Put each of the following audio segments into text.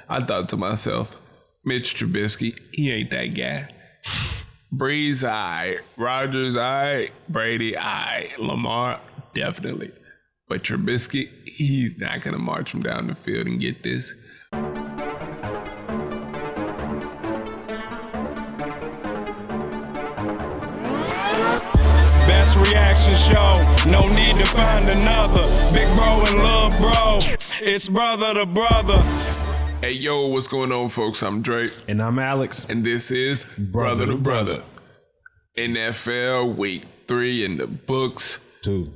I thought to myself, Mitch Trubisky, he ain't that guy. Breeze, aight. Rodgers, aight. Brady, aight. Lamar, definitely. But Trubisky, he's not going to march him down the field and get this. Best reaction show, no need to find another. Big bro and little bro, it's brother to brother. Hey, yo, what's going on, folks? I'm Dre. And I'm Alex. And this is Brother to Brother. NFL Week 3 in the books. 2.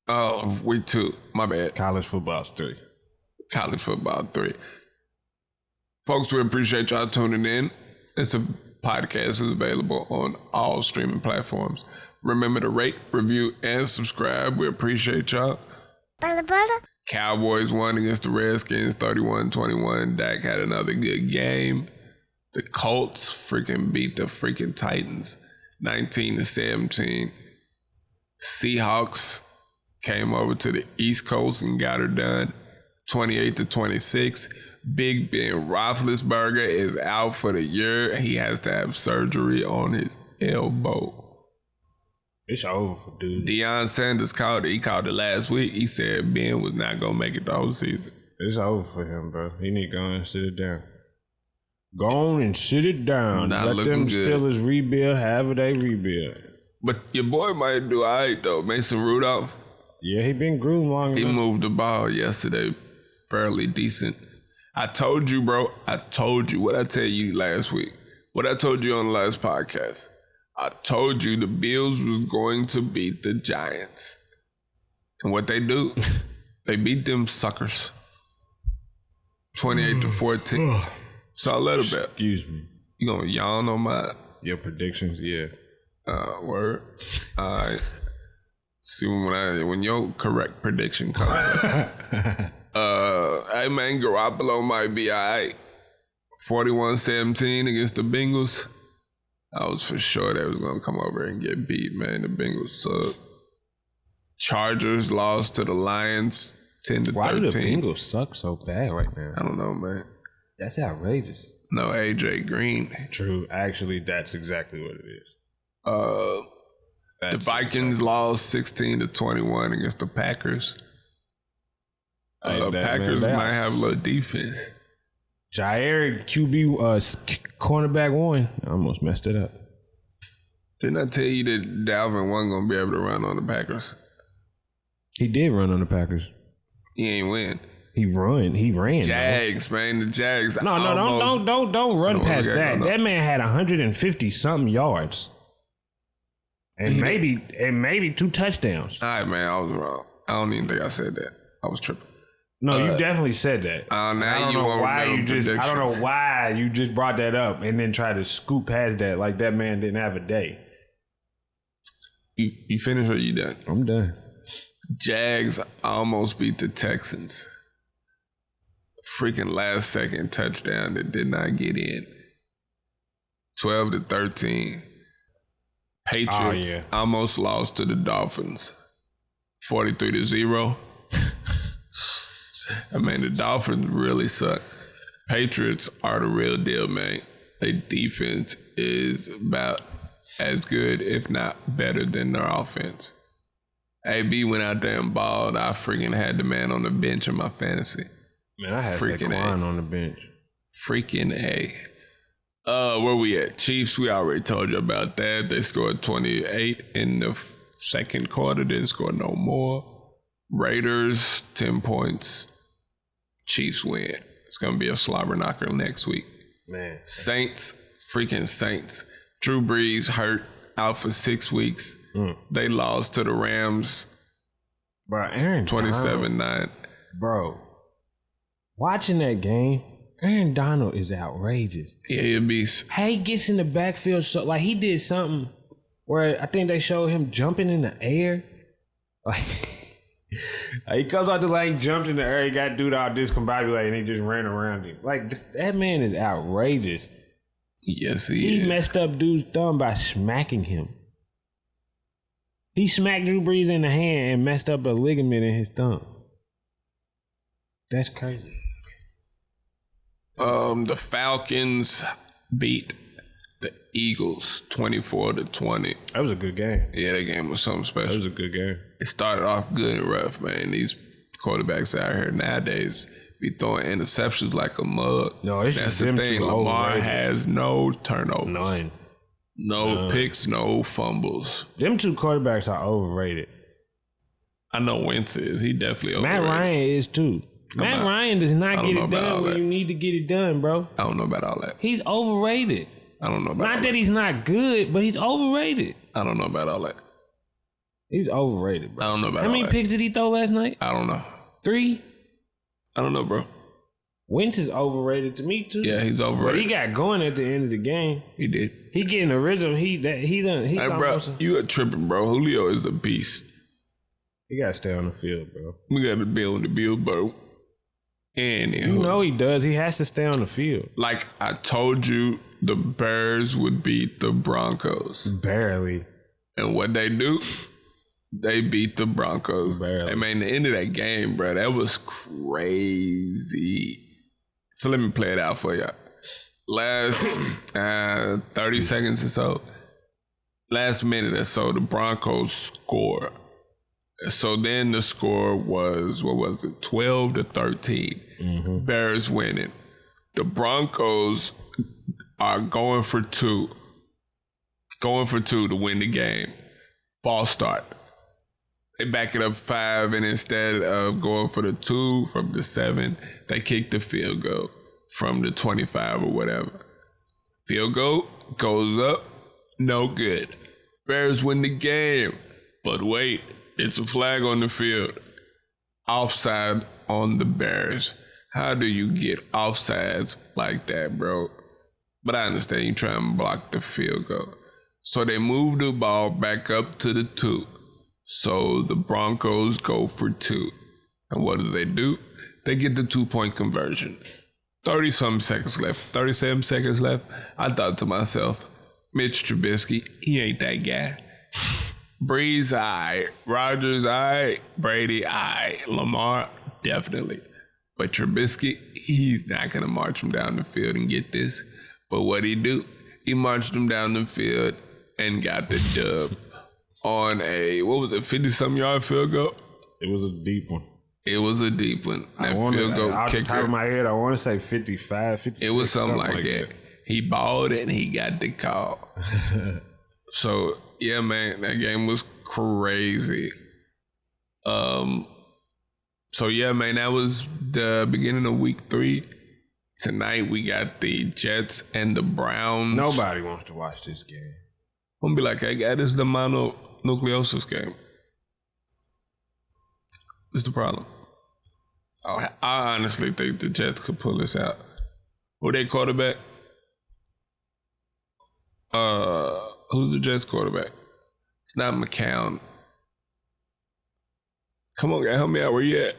Oh, Week 2. My bad. College football's 3. College football 3. Folks, we appreciate y'all tuning in. It's a podcast is available on all streaming platforms. Remember to rate, review, and subscribe. We appreciate y'all. Brother. Cowboys won against the Redskins 31-21. Dak had another good game. The Colts freaking beat the freaking Titans 19-17. Seahawks came over to the East Coast and got her done 28-26. Big Ben Roethlisberger is out for the year. He has to have surgery on his elbow. It's over for dude. Deion Sanders called it. He called it last week. He said Ben was not going to make it the whole season. It's over for him, bro. He need to go and sit it down. Go on and sit it down. Not Let them good. Steelers rebuild however they rebuild. But your boy might do all right, though. Mason Rudolph. Yeah, he been groomed long He enough. moved the ball yesterday fairly decent. I told you, bro. I told you what I tell you last week. What I told you on the last podcast. I told you the Bills was going to beat the Giants. And what they do, they beat them suckers. 28-14. So a little bit. Excuse me. You gonna yawn on my... Your predictions, yeah. Word. All right. See when your correct prediction comes up. Hey man, Garoppolo might be all right. 41-17 against the Bengals. I was for sure they was going to come over and get beat, man. The Bengals suck. Chargers lost to the Lions 10-13. Why do the Bengals suck so bad right now? I don't know, man. That's outrageous. No, AJ Green. True. Actually, that's exactly what it is. The Vikings lost 16-21 against the Packers. Packers might have a little defense. Jair QB cornerback 1. I almost messed it up. Didn't I tell you that Dalvin wasn't going to be able to run on the Packers? He did run on the Packers. He ain't win. He ran. Jags, man. The Jags. No, don't run past that. That man had 150 something yards. And maybe 2 touchdowns. All right, man. I was wrong. I don't even think I said that. I was tripping. No, you definitely said that. Now I don't know why you just brought that up and then tried to scoop past that like that man didn't have a day. You finished or you done? I'm done. Jags almost beat the Texans. Freaking last second touchdown that did not get in. 12-13. Patriots almost lost to the Dolphins. 43-0. I mean, the Dolphins really suck. Patriots are the real deal, man. Their defense is about as good, if not better, than their offense. AB went out there and balled. I freaking had the man on the bench in my fantasy. Man, I had Saquon on the bench. Freaking A. Where we at? Chiefs, we already told you about that. They scored 28 in the second quarter. Didn't score no more. Raiders, 10 points. Chiefs win. It's going to be a slobber knocker next week. Man. Saints. Drew Brees hurt, out for 6 weeks. They lost to the Rams. Bro, Aaron 27-9. Bro, watching that game, Aaron Donald is outrageous. Yeah, he'll be... How he gets in the backfield, so like he did something where I think they showed him jumping in the air. Like... He comes out the lane, jumped in the air, he got dude all discombobulated, and he just ran around him. Like, that man is outrageous. Yes, he is. He messed up dude's thumb by smacking him. He smacked Drew Brees in the hand and messed up a ligament in his thumb. That's crazy. The Falcons beat the Eagles 24-20. That was a good game. Yeah, that game was something special. That was a good game. It started off good and rough, man. These quarterbacks out here nowadays be throwing interceptions like a mug. No, it's That's just the them thing. two Lamar overrated. has no turnovers. None. No picks, no fumbles. Them two quarterbacks are overrated. I know Wentz is. He definitely overrated. Matt Ryan is too. Matt Ryan does not get it done when you need to get it done, bro. I don't know about all that. He's overrated. I don't know about all Not that he's not good, but he's overrated. I don't know about all that. He's overrated, bro. I don't know about How all many that. picks did he throw last night? I don't know. 3? I don't know, bro. Wentz is overrated to me too. Yeah, he's But overrated. he got going at the end of the game. He did. He getting the rhythm. He done. Hey, bro, you are tripping, bro. Julio is a beast. He got to stay on the field, bro. We got to be on the bill, bro. And You know he does. He has to stay on the field. like I told you, the Bears would beat the Broncos. Barely. And what they do? They beat the Broncos. Barely. I mean, the end of that game, bro, that was crazy. So let me play it out for y'all. Last 30 seconds or so, last minute or so, the Broncos score. So then the score was, 12-13. Bears winning. The Broncos are going for two to win the game. False start. They back it up 5, and instead of going for the 2 from the 7, they kick the field goal from the 25 or whatever. Field goal goes up, no good. Bears win the game, but wait, it's a flag on the field. Offside on the Bears. How do you get offsides like that, bro? But I understand you try and block the field goal. So they move the ball back up to the 2. So the Broncos go for 2. And what do? They get the 2-point conversion. 37 seconds left. I thought to myself, Mitch Trubisky, he ain't that guy. Breeze, aye. Rodgers, aye. Brady, aye. Lamar, definitely. But Trubisky, he's not going to march him down the field and get this. But what he do? He marched him down the field and got the dub on a, 50-something yard field goal? It was a deep one. It was a deep one. That field goal off kicker. the top of my head, I want to say 55, 56. It was something like that. He balled and he got the call. So, yeah, man, that game was crazy. So, yeah, man, that was the beginning of week 3. Tonight, we got the Jets and the Browns. Nobody wants to watch this game. I'm going to be like, hey, guy, this is the mononucleosis game. What's the problem? I honestly think the Jets could pull this out. Who they quarterback? Who's the Jets quarterback? It's not McCown. Come on, guy, help me out. Where you at?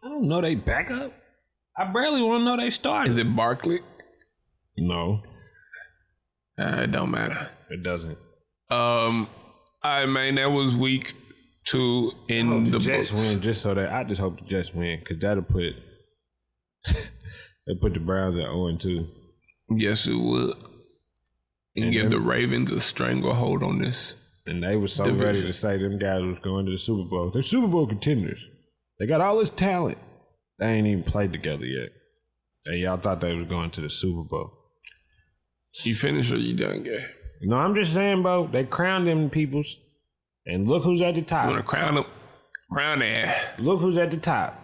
I don't know they backup. I barely want to know they started. Is it Barkley? No, It don't matter. it doesn't. All right, man, that was week 2 in the Jets books. win just so that I just hope the Jets win because that'll put the Browns at 0-2. Yes, it would. And give the Ravens a stranglehold on this. And they were so division. ready to say them guys was going to the Super Bowl. They're Super Bowl contenders. They got all this talent. They ain't even played together yet. And y'all thought they was going to the Super Bowl. You finished or you done, gay? No, I'm just saying, bro, they crowned them peoples. And look who's at the top. You want to crown them? Crown their. Look who's at the top.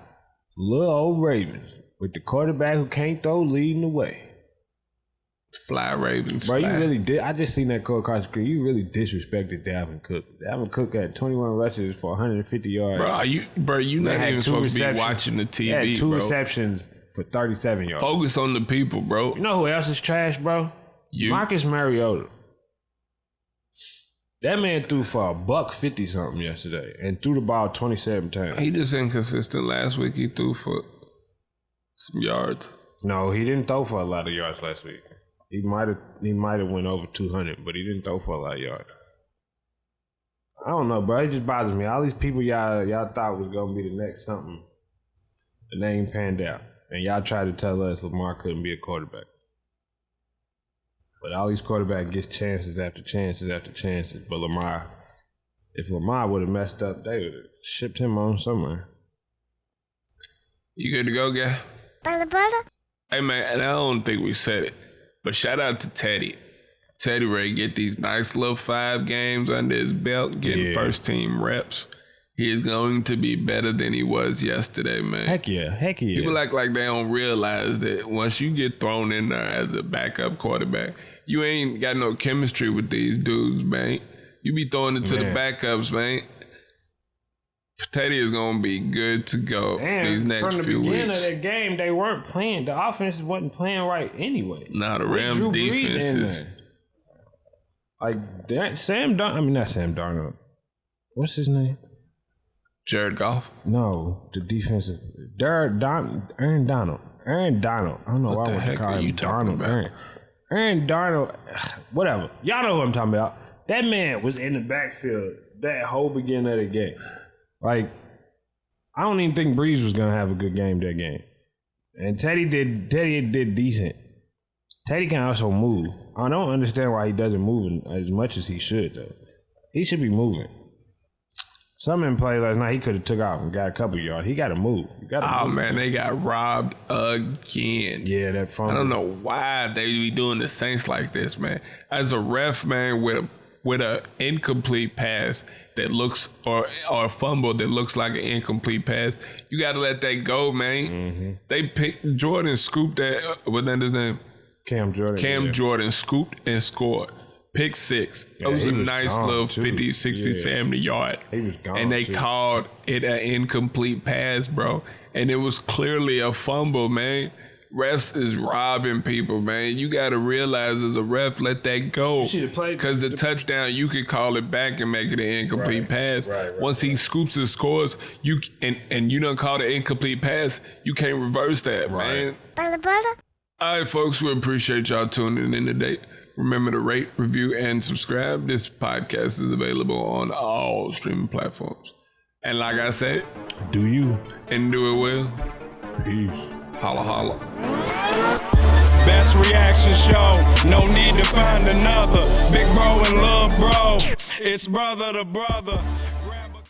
Little old Ravens. With the quarterback who can't throw leading the way. Fly Ravens. Bro, fly. you really did. I just seen that call across the screen. You really disrespected Dalvin Cook. Dalvin Cook had 21 rushes for 150 yards. Bro, you not had even 2 supposed to be receptions. watching the He had TV, 2 bro. receptions for 37 yards. Focus on the people, bro. You know who else is trash, bro? You. Marcus Mariota. That man threw for $150 something yesterday and threw the ball 27 times. He just inconsistent. Last week he threw for some yards. No, he didn't throw for a lot of yards last week. He might have went over 200, but he didn't throw for a lot of yards. I don't know, bro. It just bothers me. All these people y'all thought was gonna be the next something, the name panned out. And y'all tried to tell us Lamar couldn't be a quarterback. But all these quarterbacks get chances after chances after chances. But if Lamar would have messed up, they would have shipped him on somewhere. You good to go, guy? Brotha. Hey, man, and I don't think we said it, but shout out to Teddy. Teddy Ray get these nice little 5 games under his belt, getting first team reps. He is going to be better than he was yesterday, man. Heck yeah. People act like they don't realize that once you get thrown in there as a backup quarterback, you ain't got no chemistry with these dudes, man. You be throwing it to the backups, man. Teddy is going to be good to go these next few weeks. From the beginning of that game, they weren't playing. The offense wasn't playing right anyway. Nah, the Rams defense is... Like, not Sam Darnold. What's his name? Jared Goff? No, the defensive. Aaron Donald. I don't know why I want to call him Donald. Aaron Donald, whatever. Y'all know who I'm talking about. That man was in the backfield that whole beginning of the game. Like, I don't even think Breeze was going to have a good game that game. And Teddy did decent. Teddy can also move. I don't understand why he doesn't move as much as he should, though. He should be moving. Some in play last night, he could have took off and got a couple yards. He got to move. Man, they got robbed again. Yeah, that fumble. I don't know why they be doing the Saints like this, man. As a ref, man, with a incomplete pass that looks or a fumble that looks like an incomplete pass, you got to let that go, man. Mm-hmm. They picked Jordan, scooped that. What's his name? Cam Jordan scooped and scored. Pick 6. It was a nice little 50, 60, 70 yard. He was gone. And they called it an incomplete pass, bro. And it was clearly a fumble, man. Refs is robbing people, man. You got to realize as a ref, let that go. Because the touchdown, you could call it back and make it an incomplete pass. Once he scoops and scores, and you done called it incomplete pass, you can't reverse that, man. Brotha. All right, folks, we appreciate y'all tuning in today. Remember to rate, review, and subscribe. This podcast is available on all streaming platforms. And like I said, do you and do it well. Peace. Holla, holla. Best reaction show, no need to find another. Big bro and little bro, it's brother to brother.